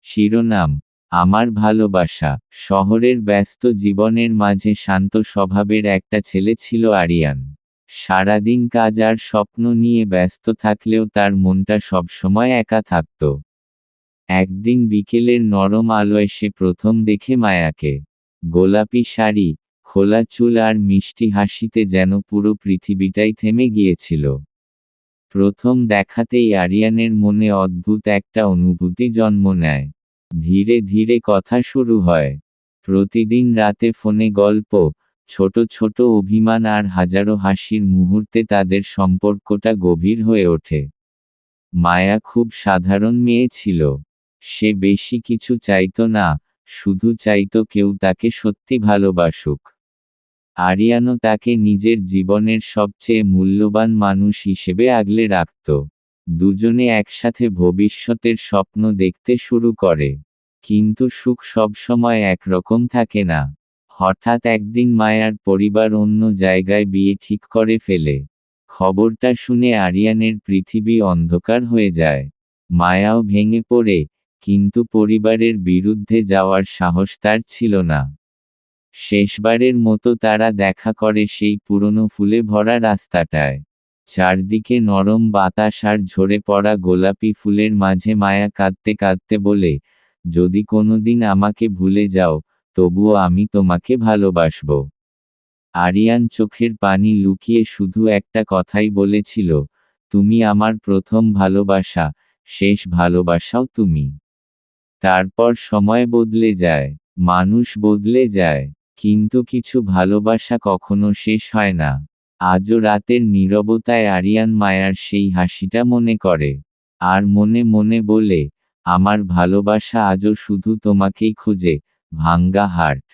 শিরোনাম: আমার ভালোবাসা। শহরের ব্যস্ত জীবনের মাঝে শান্ত স্বভাবের একটা ছেলে ছিল আরিয়ান। সারাদিন কাজ আর স্বপ্ন নিয়ে ব্যস্ত থাকলেও তার মনটা সবসময় একা থাকত। একদিন বিকেলের নরম আলোয় সে প্রথম দেখে মায়াকে। গোলাপি শাড়ি, খোলা চুল আর মিষ্টি হাসিতে যেন পুরো পৃথিবীটাই থেমে গিয়েছিল। প্রথম দেখাতেই আরিয়ানের মনে অদ্ভুত একটা অনুভূতি জন্ম নেয়। ধীরে ধীরে কথা শুরু হয়। প্রতিদিন রাতে ফোনে গল্প, ছোট ছোট অভিমান আর হাজারো হাসির মুহূর্তে তাদের সম্পর্কটা গভীর হয়ে ওঠে। মায়া খুব সাধারণ মেয়ে ছিল। সে বেশি কিছু চাইতো না, শুধু চাইতো কেউ তাকে সত্যি ভালোবাসুক। আরিয়ানও তাকে নিজের জীবনের সবচেয়ে মূল্যবান মানুষ হিসেবে আগলে রাখত। দুজনে একসাথে ভবিষ্যতের স্বপ্ন দেখতে শুরু করে। কিন্তু সুখ সবসময় একরকম থাকে না। হঠাৎ একদিন মায়ার পরিবার অন্য জায়গায় বিয়ে ঠিক করে ফেলে। খবরটা শুনে আরিয়ানের পৃথিবী অন্ধকার হয়ে যায়। মায়াও ভেঙে পড়ে, কিন্তু পরিবারের বিরুদ্ধে যাওয়ার সাহস তার ছিল না। শেষবারের মতো তারা দেখা করে সেই পুরনো ফুলে ভরা রাস্তাটায়। চারদিকে নরম বাতাস আর ঝরে পড়া গোলাপি ফুলের মাঝে মায়া কাঁদতে কাঁদতে বলে, যদি কোনোদিন আমাকে ভুলে যাও, তবুও আমি তোমাকে ভালোবাসব। আরিয়ান চোখের পানি লুকিয়ে শুধু একটা কথাই বলেছিল, তুমি আমার প্রথম ভালোবাসা, শেষ ভালোবাসাও তুমি। তারপর সময় বদলে যায়, মানুষ বদলে যায়, কিন্তু কিছু ভালোবাসা কখনো শেষ হয় না। আজও রাতের নীরবতায় আরিয়ান মায়ার সেই হাসিটা মনে করে। আর মনে মনে বলে, আমার ভালোবাসা আজও শুধু তোমাকেই খোঁজে, ভাঙ্গা হার্ট।